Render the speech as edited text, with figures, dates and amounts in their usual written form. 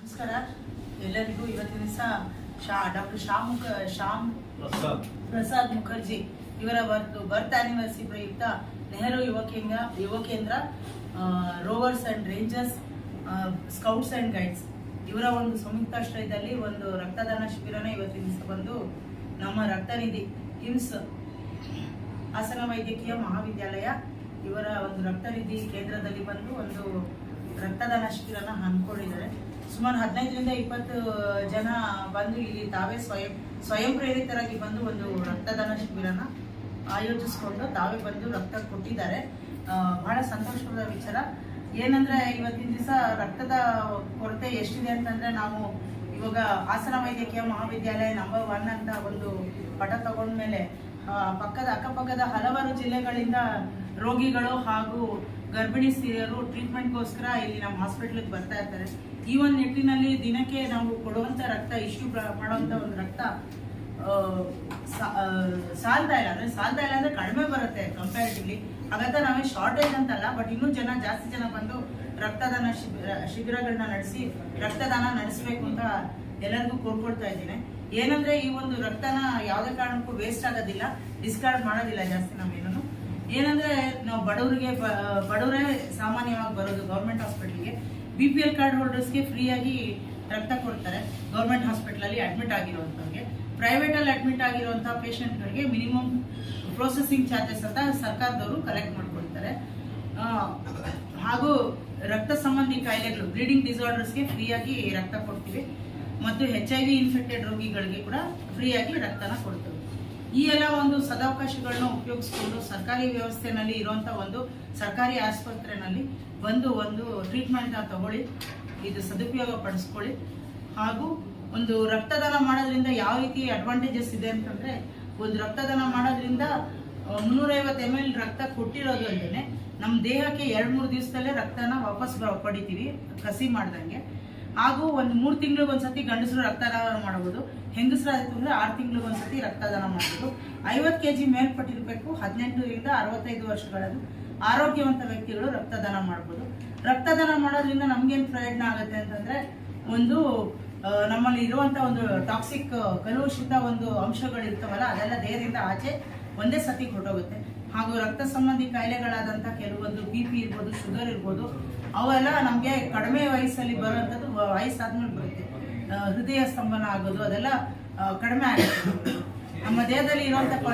ನಮಸ್ಕಾರ ಎಲ್ಲರಿಗೂ. ಇವತ್ತಿನ ದಿವಸ ಡಾಕ್ಟರ್ ಶ್ಯಾಮ್ ಪ್ರಸಾದ್ ಮುಖರ್ಜಿ ಇವರ ಬರ್ತ್ ಆನಿವರ್ಸರಿ ಪ್ರಯುಕ್ತ ನೆಹರು ಯುವ ಕೇಂದ್ರ rovers and rangers scouts and guides ಇವರ ಒಂದು ಸಂಯುಕ್ತಾಶ್ರಯದಲ್ಲಿ ಒಂದು ರಕ್ತದಾನ ಶಿಬಿರನ ಇವತ್ತಿನ ದಿವಸ ಬಂದು ನಮ್ಮ ರಕ್ತನಿಧಿ ಹಿಮ್ಸ್ ಹಾಸನ ವೈದ್ಯಕೀಯ ಮಹಾವಿದ್ಯಾಲಯ ಇವರ ಒಂದು ರಕ್ತನಿಧಿ ಕೇಂದ್ರದಲ್ಲಿ ಬಂದು ಒಂದು ರಕ್ತದಾನ ಶಿಬಿರನ ಹಮ್ಮಿಕೊಂಡಿದ್ದಾರೆ. ಸುಮಾರು 15ರಿಂದ 20 ಜನ ಬಂದು ಇಲ್ಲಿ ತಾವೇ ಸ್ವಯಂ ಪ್ರೇರಿತರಾಗಿ ಬಂದು ಒಂದು ರಕ್ತದಾನ ಶಿಬಿರನ ಆಯೋಜಿಸಿಕೊಂಡು ತಾವೇ ಬಂದು ರಕ್ತ ಕೊಟ್ಟಿದ್ದಾರೆ. ಬಹಳ ಸಂತೋಷದ ವಿಚಾರ. ಏನಂದ್ರೆ ಇವತ್ತಿನ ದಿವಸ ರಕ್ತದ ಕೊರತೆ ಎಷ್ಟಿದೆ ಅಂತಂದ್ರೆ, ನಾವು ಇವಾಗ ಹಾಸನ ವೈದ್ಯಕೀಯ ಮಹಾವಿದ್ಯಾಲಯ ನಂಬರ್ 1 ಅಂತ ಒಂದು ಪಟ ತಗೊಂಡ್ಮೇಲೆ ಅಕ್ಕಪಕ್ಕದ ಹಲವಾರು ಜಿಲ್ಲೆಗಳಿಂದ ರೋಗಿಗಳು ಹಾಗೂ ಗರ್ಭಿಣಿ ಸ್ತ್ರೀಯರು ಟ್ರೀಟ್ಮೆಂಟ್ಗೋಸ್ಕರ ಇಲ್ಲಿ ನಮ್ಮ ಹಾಸ್ಪಿಟಲ್ಗೆ ಬರ್ತಾ ಇರ್ತಾರೆ. ಈ ಒಂದು ನಿಟ್ಟಿನಲ್ಲಿ ದಿನಕ್ಕೆ ನಾವು ಕೊಡುವಂತ ರಕ್ತ ಇಶ್ಯೂ ಮಾಡುವಂತ ಒಂದು ರಕ್ತ ಸಾಲ್ತಾ ಇಲ್ಲ ಅಂದ್ರೆ ಕಡಿಮೆ ಬರುತ್ತೆ ಕಂಪ್ಯಾರಿಟಿವ್ಲಿ. ಹಾಗಂತ ನಾವೇ ಶಾರ್ಟೇಜ್ ಅಂತಲ್ಲ, ಬಟ್ ಇನ್ನೂ ಜಾಸ್ತಿ ಜನ ಬಂದು ರಕ್ತದಾನ ಶಿಬಿರಗಳನ್ನ ನಡೆಸಿ ರಕ್ತದಾನ ನಡೆಸಬೇಕು ಅಂತ ಎಲ್ಲರಿಗೂ ಕೋರ್ಕೊಳ್ತಾ ಇದ್ದೀನಿ. ಏನಂದ್ರೆ ಈ ಒಂದು ರಕ್ತನ ಯಾವುದೇ ಕಾರಣಕ್ಕೂ ವೇಸ್ಟ್ ಆಗೋದಿಲ್ಲ, ಡಿಸ್ಕಾರ್ಡ್ ಮಾಡೋದಿಲ್ಲ ಜಾಸ್ತಿ ನಾವೇನು. ಏನಂದ್ರೆ ನಾವು ಬಡವರೇ ಸಾಮಾನ್ಯವಾಗಿ ಬರೋದು ಗೌರ್ಮೆಂಟ್ ಹಾಸ್ಪಿಟಲ್ಗೆ. BPL ಕಾರ್ಡ್ ಹೋಲ್ಡರ್ಸ್ಗೆ ಫ್ರೀಯಾಗಿ ರಕ್ತ ಕೊಡ್ತಾರೆ ಗೌರ್ಮೆಂಟ್ ಹಾಸ್ಪಿಟಲಲ್ಲಿ ಅಡ್ಮಿಟ್ ಆಗಿರುವಂಥವ್ರಿಗೆ. ಪ್ರೈವೇಟಲ್ಲಿ ಅಡ್ಮಿಟ್ ಆಗಿರುವಂಥ ಪೇಷಂಟ್ಗಳಿಗೆ ಮಿನಿಮಮ್ ಪ್ರೊಸೆಸಿಂಗ್ ಚಾರ್ಜಸ್ ಅಂತ ಸರ್ಕಾರದವರು ಕಲೆಕ್ಟ್ ಮಾಡ್ಕೊಳ್ತಾರೆ. ಹಾಗೂ ರಕ್ತ ಸಂಬಂಧಿ ಕಾಯಿಲೆಗಳು ಬ್ಲೀಡಿಂಗ್ ಡಿಸಾರ್ಡರ್ಸ್ಗೆ ಫ್ರೀಯಾಗಿ ರಕ್ತ ಕೊಡ್ತೀವಿ. ಮತ್ತು HIV ಇನ್ಫೆಕ್ಟೆಡ್ ರೋಗಿಗಳಿಗೆ ಕೂಡ ಫ್ರೀಯಾಗಿ ರಕ್ತನ ಕೊಡ್ತೀವಿ. ಈ ಎಲ್ಲ ಒಂದು ಸದಾವಕಾಶಗಳನ್ನ ಉಪಯೋಗಿಸ್ಕೊಂಡು ಸರ್ಕಾರಿ ವ್ಯವಸ್ಥೆನಲ್ಲಿ ಇರುವಂತ ಒಂದು ಸರ್ಕಾರಿ ಆಸ್ಪತ್ರೆನಲ್ಲಿ ಬಂದು ಒಂದು ಟ್ರೀಟ್ಮೆಂಟ್ ತಗೊಳ್ಳಿ, ಇದು ಸದುಪಯೋಗ ಪಡಿಸ್ಕೊಳ್ಳಿ. ಹಾಗೂ ಒಂದು ರಕ್ತದಾನ ಮಾಡೋದ್ರಿಂದ ಯಾವ ರೀತಿ ಅಡ್ವಾಂಟೇಜಸ್ ಇದೆ ಅಂತಂದ್ರೆ, ಒಂದು ರಕ್ತದಾನ ಮಾಡೋದ್ರಿಂದ 350 ml ರಕ್ತ ಕೊಟ್ಟಿರೋದು ಅಲ್ಲದೆ ನಮ್ಮ ದೇಹಕ್ಕೆ 2-3 ದಿವಸದಲ್ಲೇ ರಕ್ತನ ವಾಪಸ್ ಪಡಿತೀವಿ ಕಸಿ ಮಾಡ್ದಂಗೆ. ಹಾಗೂ ಒಂದು 3 ತಿಂಗಳಿಗೊಂದ್ಸತಿ ಗಂಡಸರು ರಕ್ತದಾನ ಮಾಡಬಹುದು, ಹೆಂಗಸರಾಯ್ತು ಅಂದ್ರೆ 6 ತಿಂಗಳಿಗೊಂದ್ಸತಿ ರಕ್ತದಾನ ಮಾಡಬಹುದು. 50 kg ಮೇಲ್ಪಟ್ಟಿರಬೇಕು, 18ರಿಂದ 65 ವರ್ಷಗಳನ್ನು ಆರೋಗ್ಯವಂತ ವ್ಯಕ್ತಿಗಳು ರಕ್ತದಾನ ಮಾಡಬಹುದು. ರಕ್ತದಾನ ಮಾಡೋದ್ರಿಂದ ನಮ್ಗೇನು ಪ್ರಯೋಜನ ಆಗುತ್ತೆ ಅಂತಂದ್ರೆ, ಒಂದು ನಮ್ಮಲ್ಲಿ ಇರುವಂತ ಒಂದು ಟಾಕ್ಸಿಕ್ ಕಲುಷಿತ ಒಂದು ಅಂಶಗಳಿರ್ತಾವಲ್ಲ, ಅದೆಲ್ಲ ದೇಹದಿಂದ ಆಚೆ ಒಂದೇ ಸತಿ ಹೊರಟೋಗುತ್ತೆ. ಹಾಗೂ ರಕ್ತ ಸಂಬಂಧಿ ಕಾಯಿಲೆಗಳಾದಂಥ ಕೆಲವೊಂದು BP ಇರ್ಬೋದು, ಶುಗರ್ ಇರ್ಬೋದು, ಅವೆಲ್ಲ ನಮಗೆ ಕಡಿಮೆ ವಯಸ್ಸಲ್ಲಿ ಬರುವಂಥದ್ದು ವಯಸ್ಸಾದ್ಮೇಲೆ ಬರುತ್ತೆ. ಹೃದಯ ಸ್ತಂಭನ ಆಗೋದು ಅದೆಲ್ಲ ಕಡಿಮೆ ಆಗುತ್ತೆ. ನಮ್ಮ ದೇಹದಲ್ಲಿ ಇರುವಂಥ